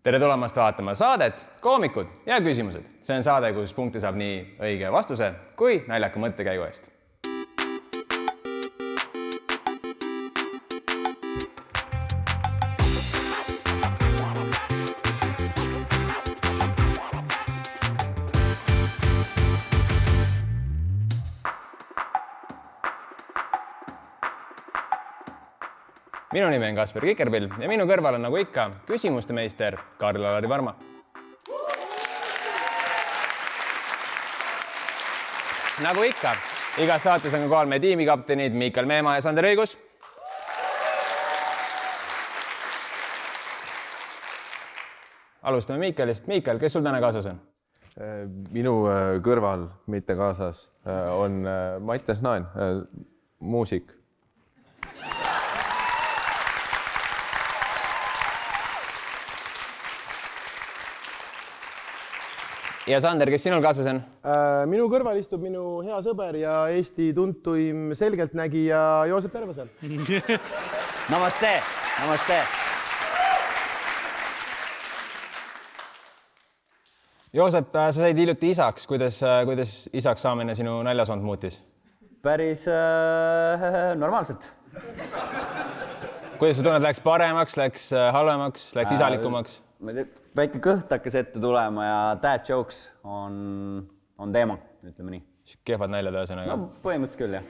Tere tulemast vaatama saadet Koomikud ja küsimused. See on saade, kus punkte saab nii õige vastuse kui naljaka mõttekäigu eest. Minu nimi on Kasper Kikerpill ja minu kõrval on nagu ikka küsimuste meister Karl-Alari Varma. Nagu ikka, igas saates on kohal meie tiimikaptenid Miikal Meemaa ja Sander Õigus. Alustame Miikalist. Miikal, kes sul täna kaasas on? Minu kõrval, mitte kaasas, on Mattias Naen, muusik. Ja Sander, kes sinul kaasas on? Minu kõrval istub minu hea sõber ja Eesti tuntuim selgeltnägija Joosep Järvasel. Namaste, namaste. Joosep, sa said hiljuti isaks. Kuidas isaks saamine sinu näljasond muutis? Päris normaalselt. Kuidas sa tunned, läks paremaks, läks halvemaks, läks isalikumaks? Väike kõht hakkas ette tulema ja dad jokes on teema, ütleme nii. Kehvad näljad ühesõnaga. No, põhimõtteliselt küll, jah.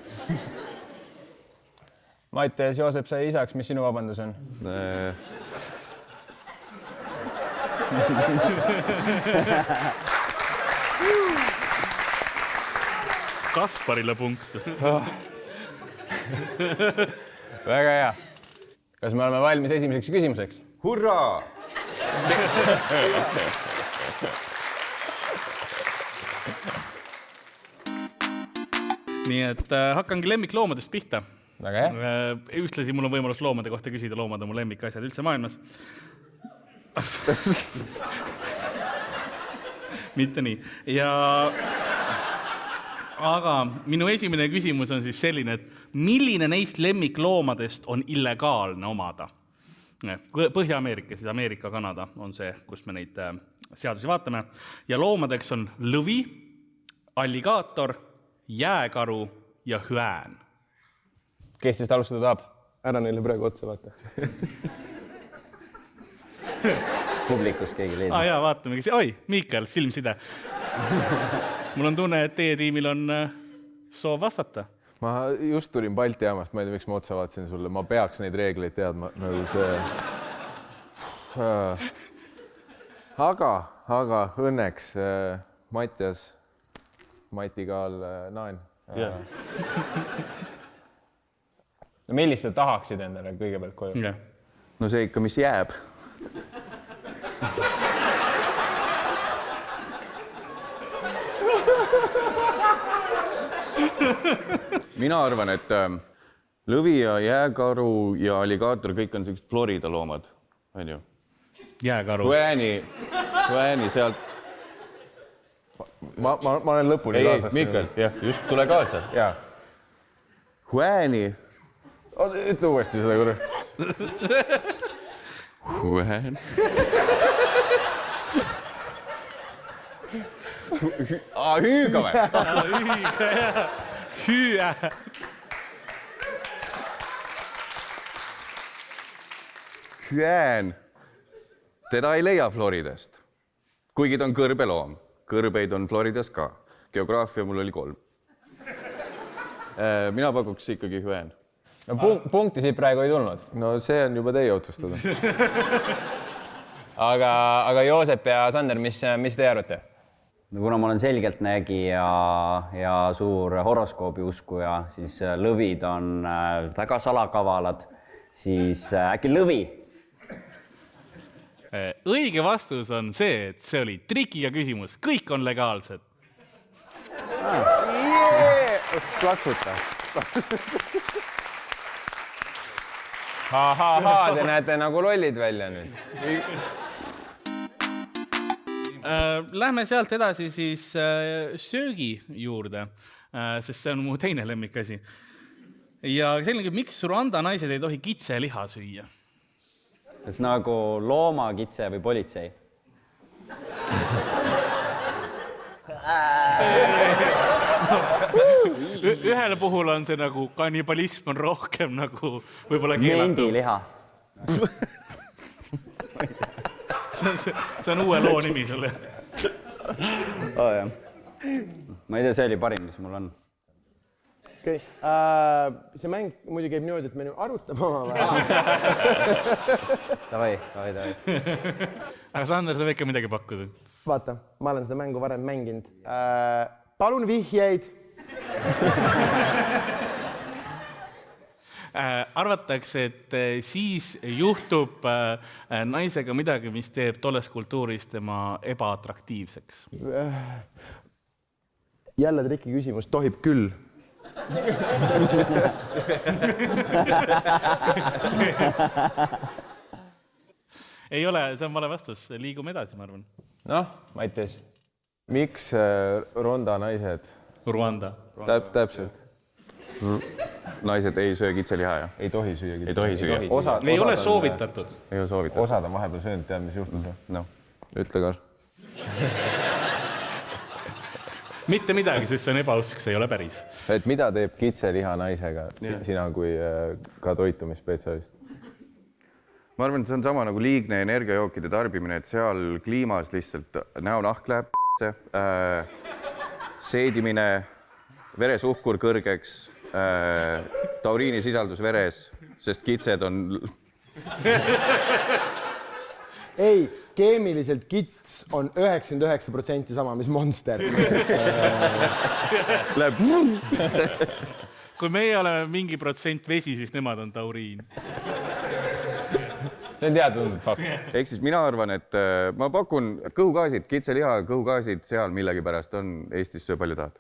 Mattias, Joosep sai isaks. Mis sinu vabandus on? Kasparile punkt. Väga hea. Kas me oleme valmis esimeseks küsimuseks? Hurraa! Nii et hakkangi lemmikloomadest pihta. Väga hea. Ühtlasi mul on võimalus loomade kohta küsida. Loomad on mu lemmikasjad üldse maailmas. Mitte nii. Aga minu esimene küsimus on siis selline, et milline neist lemmikloomadest on illegaalne omada? Põhja-Ameerika, siis Ameerika, Kanada on see, kus me neid seadusi vaatame. Ja loomadeks on lõvi, alligaator, jääkaru ja hüään. Kes teist alustada tahab? Ära neile praegu otsa vaata. Publikus keegi leidnud. Jaa, vaatame. Oi, Miikal, silmside. Mul on tunne, et teie tiimil on soov vastata. Ma just tulin Balti jaamast, ma ei tea, miks ma otsa vaatasin sulle. Ma peaks neid reegleid teadma. Nagu see... Aga õnneks Mattias, Matikaal Naen. Yeah. No, millist sa tahaksid endale kõigepealt koju? Yeah. No see ikka, mis jääb. Mina arvan, et lõvi ja jääkaru ja alligaator kõik on sellised Florida loomad. On ju? Jääkaru. Hüääni sealt. Ma olen lõpuni kaasas. Miikal, jah, just tule kaasa. Jaa. Hüääni. Ütle uuesti seda korra. Hüään. Hüüga või? Hüüga, jah. Hüüä. Hüään. Teda ei leia Floridast. Kuigi ta on kõrbeloom. Kõrbeid on Floridas ka. Geograafia mul oli 3. Mina pakuks ikkagi hüään. No, punkti siit praegu ei tulnud. No see on juba teie otsustada. Aga Joosep ja Sander, mis te arvate? No, kuna ma olen selgeltnägija ja suur horoskoobi uskuja, siis lõvid on väga salakavalad, siis äkki lõvi. Õige vastus on see, et see oli trikiga küsimus. Kõik on legaalsed. Plaksuta. Te näete nagu lollid välja nüüd. Lähme sealt edasi siis söögi juurde, sest see on mu teine lemmikasi. Ja selline, miks Rwanda naised ei tohi kitseliha süüa? kas nagu looma, kitse või politsei? Ühel puhul on see nagu kannibalism on rohkem nagu võib-olla keelatud. Mendiliha. See on uue loo nimi sulle. Ma ei tea, see oli parim, mis mul on. Okei. See mäng muidu käib niimoodi, et me nüüd arutame oma või? Davai. Aga Sander, sa võid ka midagi pakkuda. Vaata, ma olen seda mängu varem mänginud. Palun vihjeid. Arvatakse, et siis juhtub naisega midagi, mis teeb tolles kultuuris tema ebaatraktiivseks. Jälle trikki küsimus, tohib küll. Ei ole, see on vale vastus. Liigume edasi, ma arvan. Noh, Mattias. Miks ronda naised? Rwanda. Täpselt. Naised ei söö kitseliha, jah? Ei tohi süüa. Ei tohi süüa. Ei ole soovitatud. Ei ole soovitatud. Osad on vahepeal söönud, tead, mis juhtub? No. Ütle, Karl. Mitte midagi, sest see on ebausk, see ei ole päris. Et mida teeb kitseliha naisega sina kui ka toitumisspetsialist? Ma arvan, et see on sama nagu liigne energiajookide tarbimine, et seal kliimas lihtsalt näonahk läheb seedimine, veresuhkur kõrgeks, tauriinisisaldus veres, sest kitsed on... Ei, keemiliselt kits on 99% sama, mis Monster. Kui meie oleme mingi protsent vesi, siis nemad on tauriin. See on teada-tuntud fakt. Ehk siis mina arvan, et ma pakun kõhugaasid, kitseliha kõhugaasid seal millegipärast on Eestis söö palju tahad.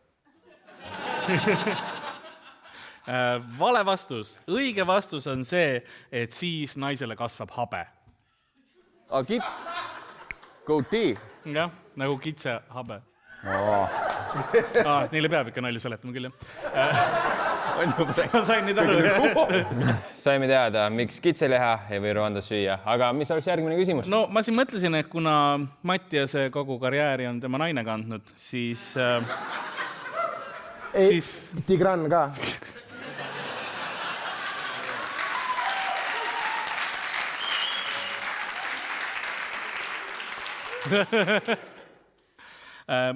Vale vastus. Õige vastus on see, et siis naisele kasvab habe. Goatee. Jah, nagu kitse habe. Neile peab ikka nalju seletama küll, jah. Ma sain nüüd aru. Saime teada, miks kitseliha ei või Rwandas süüa, aga mis oleks järgmine küsimus? No ma siin mõtlesin, et kuna Mattiase kogu karjääri on tema naine kandnud, siis... Tigran ka.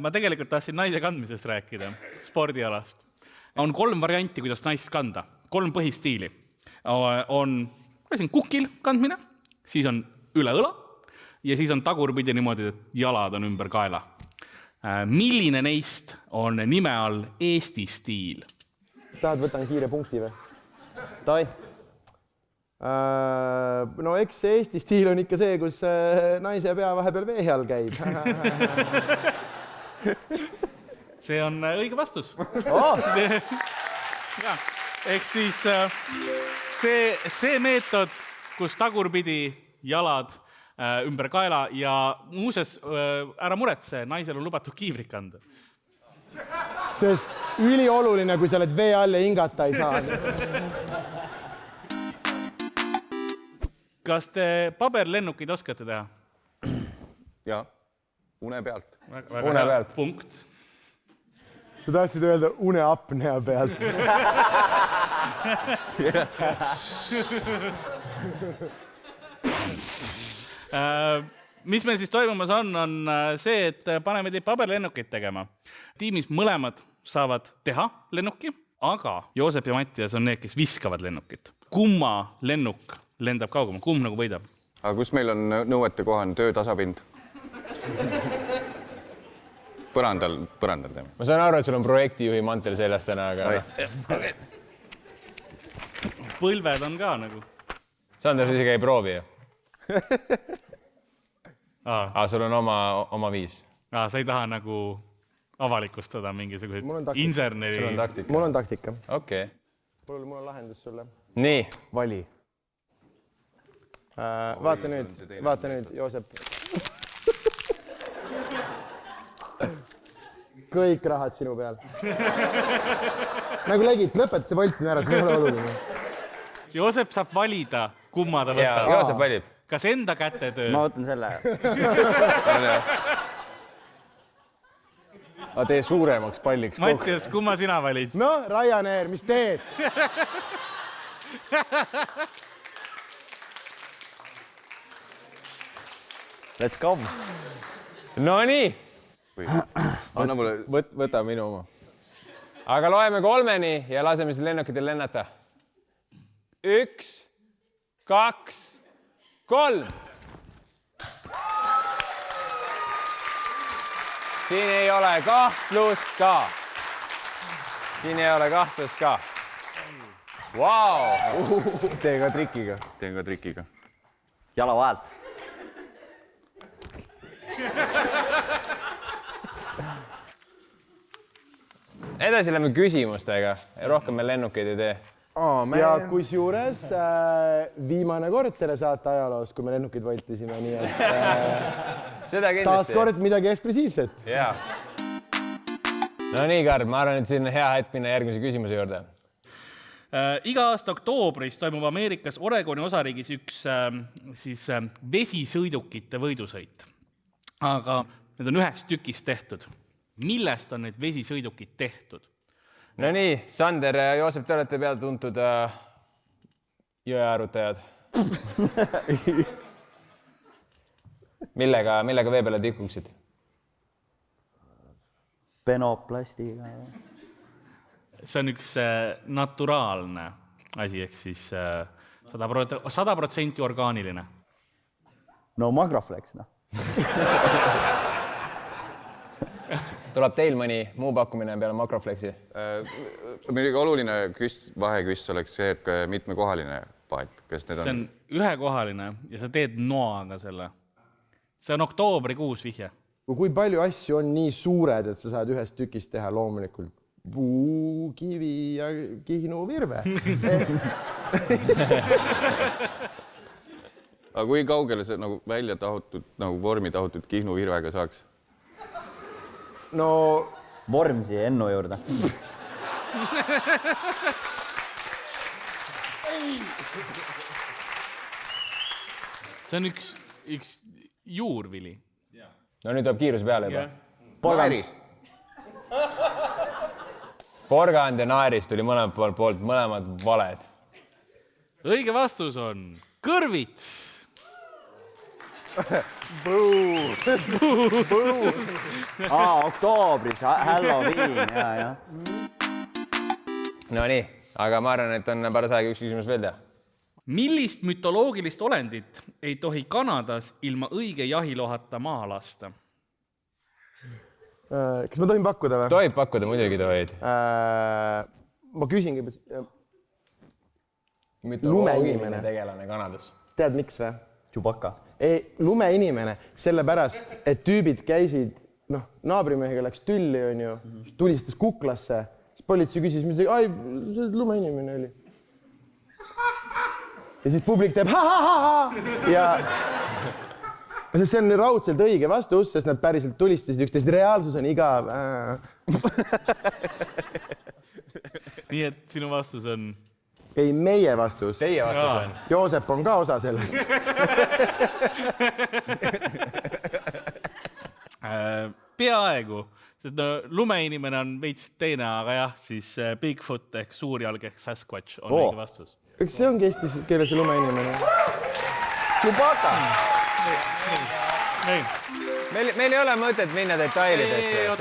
Ma tegelikult tahtsin naise kandmisest rääkida, spordialast. On 3 varianti, kuidas naist kanda. 3 põhistiili. On kukil kandmine, siis on üle õla ja siis on tagurpidi niimoodi, et jalad on ümber kaela. Milline neist on nime all Eesti stiil? Tahad võtan kiire punkti või? Toi. No eks Eesti stiil on ikka see, kus naise pea vahepeal vee all käib. See on õige vastus. Ehk siis see meetod, kus tagurpidi jalad ümber kaela ja muuses ära muretse, naisel on lubatud kiivrit kanda. Sest ülioluline, kui sa oled vee all ja hingata ei saa. Kas te paberlennukid oskate teha? Ja, une pealt. Une pealt. Punkt. Sa tahtsid öelda une apnea pealt. Mis meil siis toimumas on see, et paneme teid paberlennukid tegema. Tiimis mõlemad saavad teha lennuki, aga Joosep ja Mattias on need, kes viskavad lennukit. Kumma lennuk lendab kaugema? Kumb nagu võidab? Aga kus meil on nõuete kohane töö tasapind? Põrandal teeme. Ma saan aru, et sul on projektijuhi mantel seljas täna, aga... Põlved on ka nagu. Sander, sa isegi ei proovi ju. Sul on oma viis. Sa ei taha nagu avalikustada mingisuguseid inserneri. Sul on taktika. Mul on taktika. Okei. Mul on lahendus sulle. Nii. Vali. Vaata nüüd, Joosep. Kõik rahad sinu peal. Nagu legid, lõpeta see voltmine ära, see ei ole oluline. Joosep saab valida, kumma ta võtab. Joosep valib. Kas enda kätetöö? Ma võtan selle. Aga tee suuremaks palliks. Mattias, kumma sina valid? No, Ryanair, mis teed? Let's go. No nii, Anna mulle. Võta minu oma. aga loeme 3-ni ja laseme siis lennukitel lennata. 1, 2, 3. Siin ei ole kahtlust ka. Siin ei ole kahtlust ka. Wow. Tee ka trikiga. Teen ka trikiga. Jala vahelt. Edasi lähme küsimustega. Rohkem me lennukeid ei tee. Ja kusjuures viimane kord selle saate ajaloos, kui me lennukid voltisime, nii et Seda kindlasti. taas kord midagi eksklusiivset. Jaa. No nii, Karl, ma arvan, et siin on hea hetk minna järgmise küsimuse juurde. Iga aasta oktoobris toimub Ameerikas Oregoni osariigis üks vesisõidukite võidusõit. Aga need on ühest tükist tehtud. Millest on need vesisõidukid tehtud? No nii, Sander ja Joosep, te olete peale tuntud jõearutajad. Millega vee peale tikuksid? Penoplastiga. See on üks naturaalne asi, ehk siis 100% orgaaniline. No Magraflex, noh. Tuleb teil mõni muu pakkumine peale Makroflexi? Muidugi oluline vaheküss oleks see, et mitmekohaline paat. See on ühekohaline ja sa teed noaga selle. See on oktoobrikuus vihje. Kui palju asju on nii suured, et sa saad ühest tükist teha loomulikult puu, kivi ja Kihnu virve? Aga kui kaugele see nagu välja tahutud, nagu vormi tahutud Kihnu virvega saaks? No Vormsi Ennu juurde. See on üks juurvili. No nüüd tuleb kiiruse peale juba. Naeris. Porgand ja naeris tuli mõlemad poolt, mõlemad valed. Õige vastus on kõrvits. Oktoobris, Halloween, ja. No nii, aga ma arvan, et on paras aeg üks küsimus veel teha. Millist mütoloogilist olendit ei tohi Kanadas ilma õige jahilohata maha lasta? Kas ma tohin pakkuda või? Tohib pakkuda, muidugi tohid. Ma küsingi Lumeinimene tegelane Kanadas. Tead miks või? Chewbacca. Ei, lumeinimene, sellepärast, et tüübid käisid, naabrimehega läks tülli, on ju, tulistas kuklasse, siis politsei küsis midagi, ai, see lumeinimene oli. Ja siis publik teeb ha-ha-ha-ha ja see on raudselt õige vastus, sest nad päriselt tulistasid üksteist, reaalsus on igav. Nii et sinu vastus on? Ei, meie vastus. Teie vastus on? Joosep on ka osa sellest. Peaaegu, sest lumeinimene on veits teine, aga jah, siis Bigfoot ehk suurjalg ehk Sasquatch on õige vastus. Eks see ongi eesti keeles lumeinimene. Chewbacca! Meil ei ole mõtet minna detailidesse.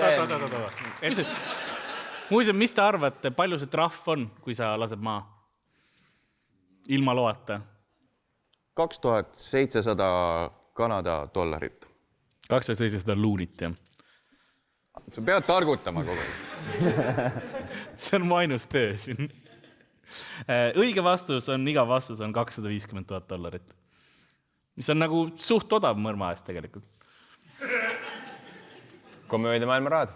Muuseas, mis te arvate, palju see trahv on, kui sa lased maa? Ilma loata? 2700 Kanada dollarit. 2700 luunit, jah. Sa pead targutama kogu. See on mu ainus töö siin. Õige vastus on, iga vastus on 250 000 dollarit. Mis on nagu suht odav mõrma eest tegelikult. Komöödia maailma raad.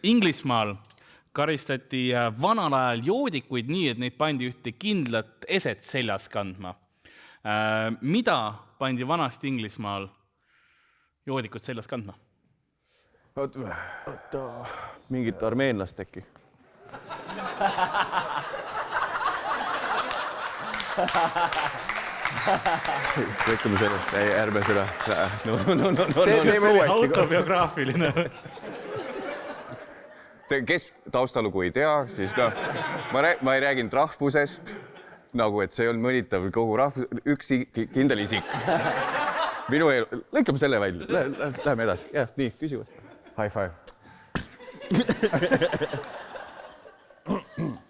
Inglismaal karistati vanal ajal joodikuid nii, et neid pandi ühte kindlat eset seljas kandma. Mida pandi vanast Inglismaal joodikud seljas kandma? Mingit armeenlast äkki. Lõikame sellest, ei, ärme seda. Teeme uuesti. Autobiograafiline. Kes taustalugu ei tea, siis ma ei rääginud rahvusest, nagu et see ei olnud mõnitav kogu rahvus, üks kindel isik. Minu elu, lõikame selle välja, läheme edasi. Jah, nii, küsimus. High five.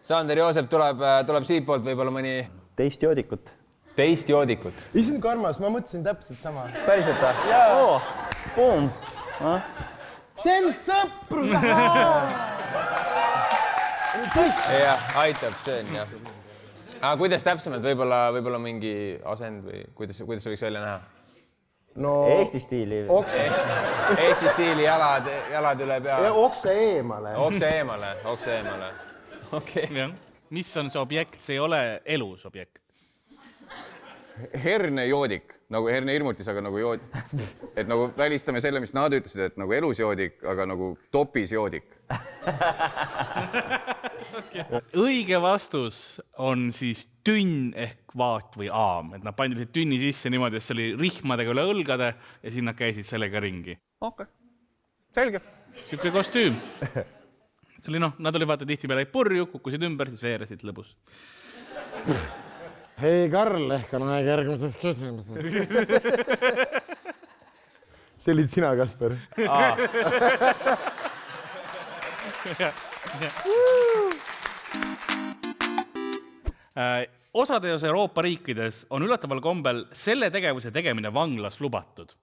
Sander Joosep tuleb siitpoolt võib-olla mõni Teist joodikut. teist joodikut. Issand kui armas, ma mõtlesin täpselt sama. Päriselt või? Jaa. Boom. See on sõpru. Jah, aitab, see on jah. Aga kuidas täpsemalt, võib-olla mingi asend või kuidas see võiks välja näha? No Eesti stiili. Eesti stiili jalad üle pea. okse eemale. Okse eemale. Okei. Mis on see objekt? See ei ole elus objekt. Hernejoodik, nagu hernehirmutis, aga nagu joodik. Et nagu välistame selle, mis nad ütlesid, et nagu elus joodik, aga nagu topis joodik. Õige vastus on siis tünn ehk vaat või aam. Et nad pandi lihtsalt tünni sisse niimoodi, et see oli rihmadega üle õlgade ja siis nad käisid sellega ringi. Okei, selge. Siuke kostüüm. See oli nad oli vaata tihti peale purju, kukkusid ümber, siis veeresid lõbus. Hei Karl, ehk on aeg järgmisest küsimusest. See olid sina, Kasper. Osades Euroopa riikides on üllataval kombel selle tegevuse tegemine vanglas lubatud.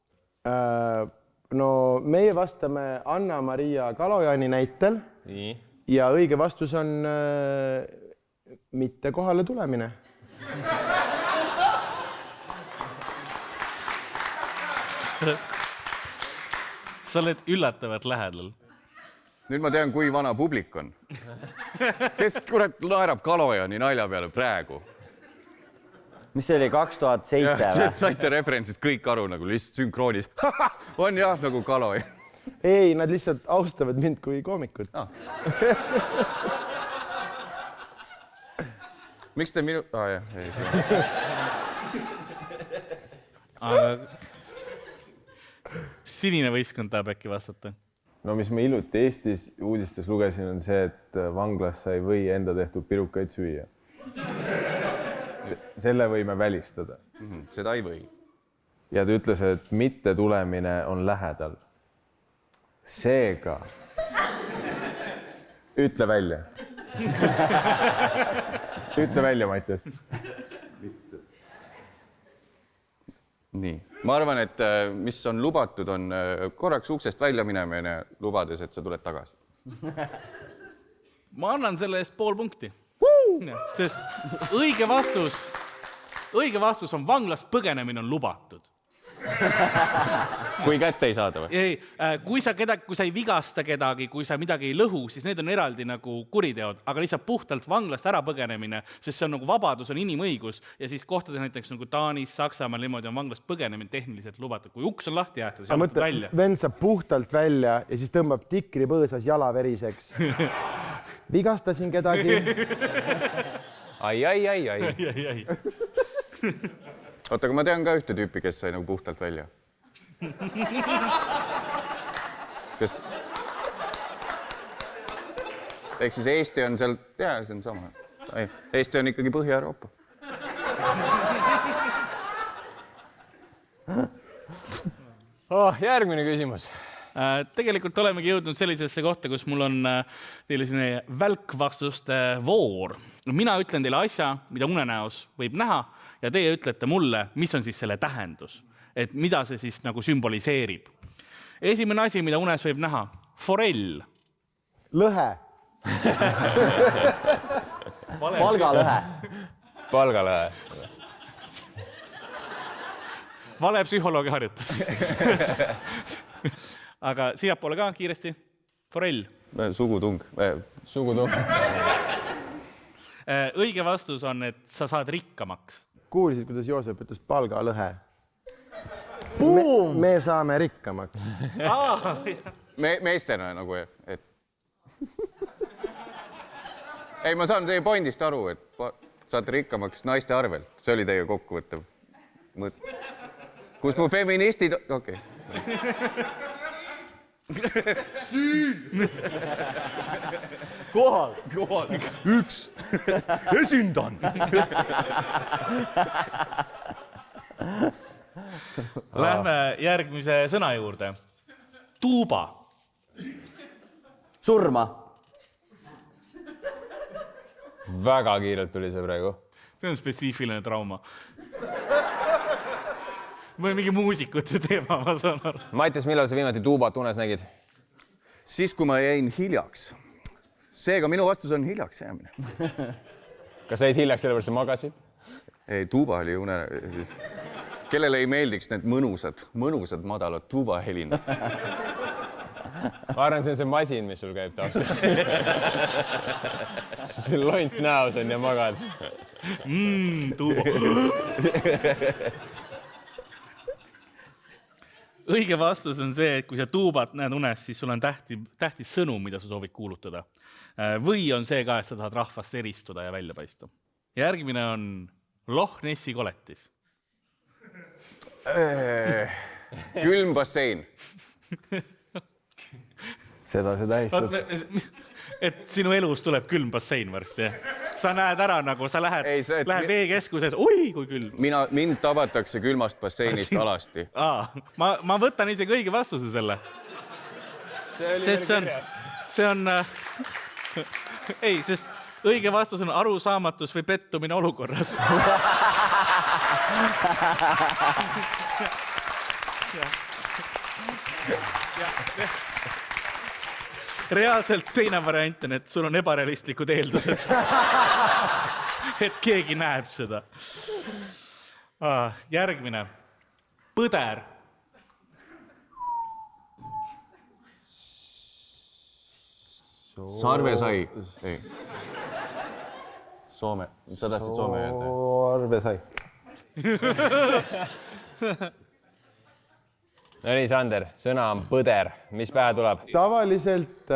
No meie vastame Anna-Maria Kalojani näitel. Nii. Ja õige vastus on mitte kohale tulemine. Sa oled üllatavalt lähedal. Nüüd ma tean, kui vana publik on. Kes kurat naerab Kalojani nalja peale praegu? Mis see oli 2007 või? Saite referentsid kõik aru nagu lihtsalt sünkroonis. On jah, nagu Kalojan. Ei, nad lihtsalt austavad mind kui koomikut. Miks te minu... Aga sinine võistkond tahab äkki vastata. No mis ma iluti Eestis uudistes lugesin, on see, et vanglas sa ei või enda tehtud pirukaid süüa. Selle võime välistada. Seda ei või. Ja ta ütles, et mitte tulemine on lähedal. Seega. Ütle välja. Ütle välja, Mattias. Nii. Ma arvan, et mis on lubatud, on korraks uksest välja minemine, lubades, et sa tuled tagasi. Ma annan selle eest 0,5 punkti. Sest õige vastus on vanglast põgenemine on lubatud. Kui kätte ei saada või? Ei, kui sa ei vigasta kedagi, kui sa midagi ei lõhu, siis need on eraldi nagu kuriteod, aga lihtsalt puhtalt vanglast ära põgenemine, sest see on nagu vabadus, on inimõigus ja siis kohtades näiteks nagu Taanis, Saksamaal niimoodi on vanglast põgenemine tehniliselt lubatud. Kui uks on lahti jäetud, siis mõtle, välja. Vend saab puhtalt välja ja siis tõmbab tikri põõsas jala veriseks. Vigastasin kedagi. Ai. Oota, aga ma tean ka ühte tüüpi, kes sai nagu puhtalt välja. Kes... Ehk siis Eesti on seal... Jaa, see on sama. Eesti on ikkagi Põhja-Euroopa. Järgmine küsimus. Tegelikult olemegi jõudnud sellisesse kohta, kus mul on teile selline välkvastuste voor. Mina ütlen teile asja, mida unenäos võib näha ja teie ütlete mulle, mis on siis selle tähendus, et mida see siis nagu sümboliseerib. Esimene asi, mida unes võib näha, forell. Lõhe. Palgalõhe. Vale psühholoogi harjutus. Aga siiapoole ka kiiresti. Forell. Sugutung. Õige vastus on, et sa saad rikkamaks. Kuulisid, kuidas Joosep ütles palgalõhe. Me saame rikkamaks. Meestena nagu, et... Ei, ma saan teie pointist aru, et saate rikkamaks naiste arvelt. See oli teie kokkuvõttev mõte. Kus mu feministid... Okei. Siin! Kohal. Üks. Esindan. Lähme järgmise sõna juurde. Tuuba. Surma. Väga kiirelt tuli see praegu. See on spetsiifiline trauma. Või mingi muusikute teema, ma saan aru. Mattias, millal sa viimati tuubat unes nägid? Siis, kui ma jäin hiljaks. Seega minu vastus on hiljaks jäämine. Kas sa jäid hiljaks, sellepärast sa magasid? Ei, tuuba oli une... Siis... Kellele ei meeldiks need mõnusad madalad tuuba helinud. Ma arvan, see on see masin, mis sul käib taustal. See lont näos on ja magad. Tuuba. Õige vastus on see, et kui sa tuubat näed unes, siis sul on tähtis sõnum, mida sa soovid kuulutada. Või on see ka, et sa tahad rahvast eristuda ja välja paista. Järgmine on Loch Nessi koletis. Külm bassein. Seda see tähistab. Et sinu elus tuleb külm bassein varsti. Sa näed ära, nagu sa lähed veekeskuses. Oi, kui külm. Mind tabatakse külmast basseinist alasti. Ma võtan isegi õige vastuse selle. See on... Ei, sest õige vastus on arusaamatus või pettumine olukorras. Reaalselt teine variant on, et sul on ebarealistlikud eeldused. Et keegi näeb seda. Järgmine. Põder. Sarvesai. Ei. Soome. Sa tahtsid Soome öelda? Arvesai. No nii, Sander, sõna on põder. Mis pähe tuleb? Tavaliselt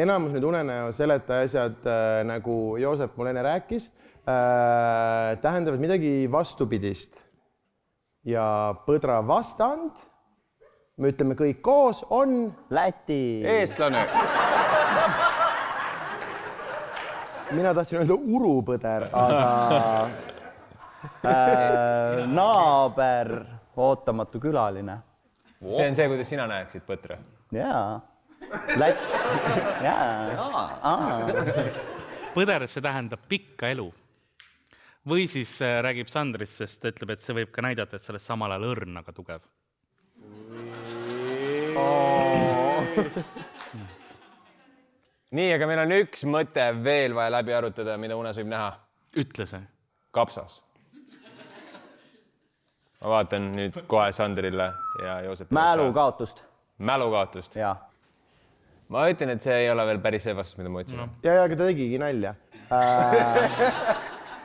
enamus nüüd unenäo seletaja asjad, nagu Joosep mul enne rääkis, tähendavad midagi vastupidist. Ja põdra vastand, me ütleme kõik koos, on... Läti. Eestlane. Mina tahtsin öelda urupõder, aga... Naaber, ootamatu külaline. See on see, kuidas sina näeksid põtra. Jaa. Põder, see tähendab pikka elu. Või siis räägib Sandrist, sest ta ütleb, et see võib ka näidata, et sellest samal ajal õrn, aga tugev. Nii, aga meil on üks mõte veel vaja läbi arutada, mida unes võib näha. Ütle see. Kapsas. Ma vaatan nüüd kohe Sandrile ja Joosep. Mälukaotust. Mälukaotust. Jaa. Ma ütlen, et see ei ole veel päris see vastus, mida ma ütlesin. Ja, aga ta tegigi nalja.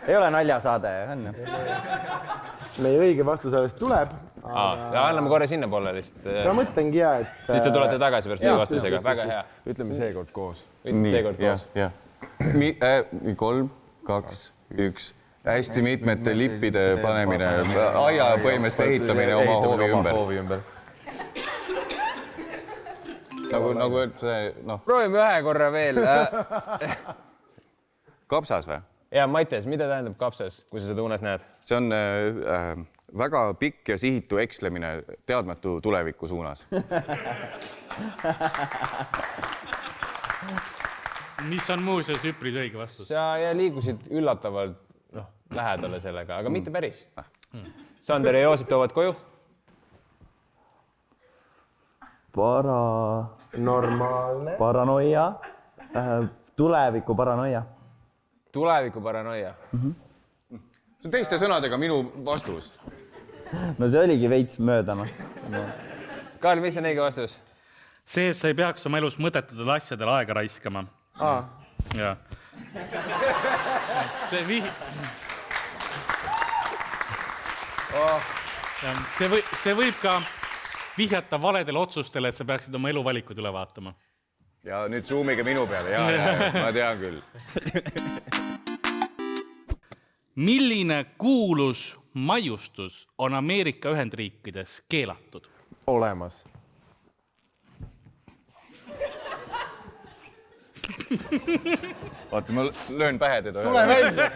Ei ole naljasaade, on ju? Meie õige vastus alles tuleb. Anname korra sinna poole lihtsalt. Ma mõtlengi, et... Siis te tulete tagasi pärast selle vastusega. Väga hea. Ütleme seekord koos. Ütleme seekord koos. 3, 2, 1. Hästi mitmete lippide panemine, aia põhimõtteliselt ehitamine oma hoovi ümber. Nagu et see, noh... Proovime ühe korra veel. Kapsas või? Ja, Mattias, mida tähendab kapsas, kui sa seda unes näed? See on väga pikk ja sihitu ekslemine teadmatu tuleviku suunas. Mis on muuseas üpris õige vastus? Sa liigusid üllatavalt lähedale sellega, aga mitte päris. Sander ja Joosep toovad koju. Normaalne. Paranoia. Tuleviku paranoia. Tuleviku paranoia. See on teiste sõnadega minu vastus. No see oligi veits mööda. Karl, mis on õige vastus? See, et sa ei peaks oma elus mõttetudel asjadel aega raiskama. Ja. See võib ka vihjata valedele otsustele, et sa peaksid oma eluvalikud üle vaatama. Ja nüüd zoomige minu peale. Ja, ma tean küll. milline kuulus maiustus on Ameerika Ühendriikides keelatud? olemas. Vaata, ma löön pähe teda. Tule välja!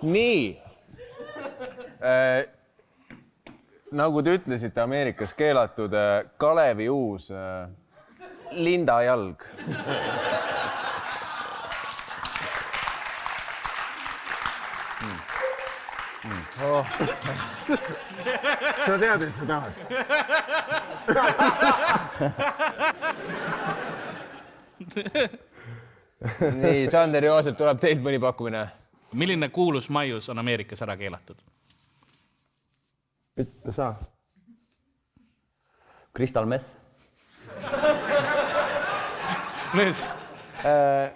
nii. Nagu te ütlesite, Ameerikas keelatud Kalevi uus lindajalg. Oh. Sa tead, et sa tahad. nii, Sander Joosep, tuleb teilt mõni pakkumine. Milline kuulus maius on Ameerikas ära keelatud? Ütle sa. Crystal meth.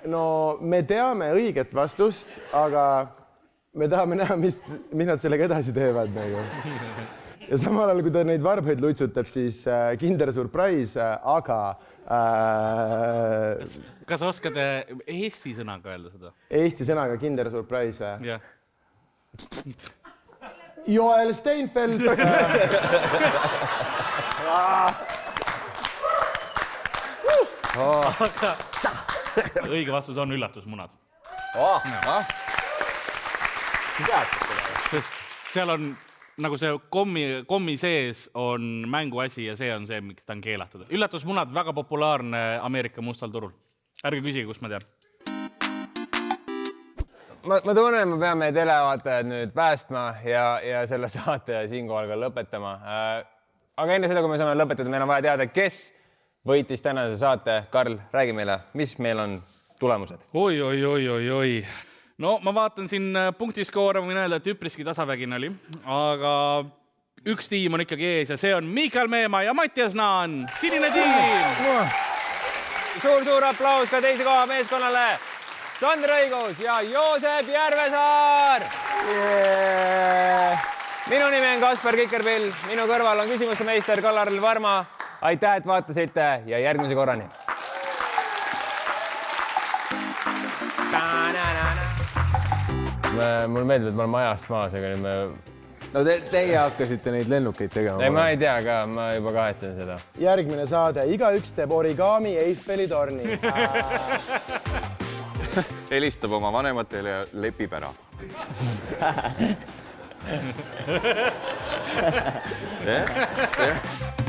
No me teame õiget vastust, aga me tahame näha, mis nad sellega edasi teevad. Nagu. Ja samal ajal, kui ta neid varbaid luitsutab, siis Kinder Surprise, aga... Kas oskad eesti sõnaga öelda seda? Eesti sõnaga Kinder Surprise. Jah. Joel Steinfeld. Õige vastus on üllatusmunad. Sest seal on nagu see kommi sees on mänguasi ja see on see, miks ta on keelatud. Üllatusmunad väga populaarne Ameerika mustal turul. Ärge küsige, kust ma tean. Ma tunnen, et me peame televaatajad nüüd päästma ja selle saate siinkohal ka lõpetama. Aga enne seda, kui me saame lõpetada, meil on vaja teada, kes võitis tänase saate. Karl, räägi meile, mis meil on tulemused? Oi. No ma vaatan siin punktiskoore, võin öelda, et üpriski tasavägin oli, aga üks tiim on ikkagi ees ja see on Miikael Meemaa ja Mattias Naan, sinine tiim! Suur aplaus ka teise koha meeskonnale. Sander Õigus ja Joosep Järvesaar. Minu nimi on Kaspar Kikerpill, minu kõrval on küsimuste meister Kallaril Varma. Aitäh, et vaatasite ja järgmise korrani. Mulle meeldib, et ma olen majast maas, aga nüüd me... No teie hakkasite neid lennukeid tegema. Ei, ma ei tea ka, ma juba kahetsen seda. Järgmine saade, igaüks teeb origami Eiffeli torni. Helistab oma vanematele ja lepib ära. jah.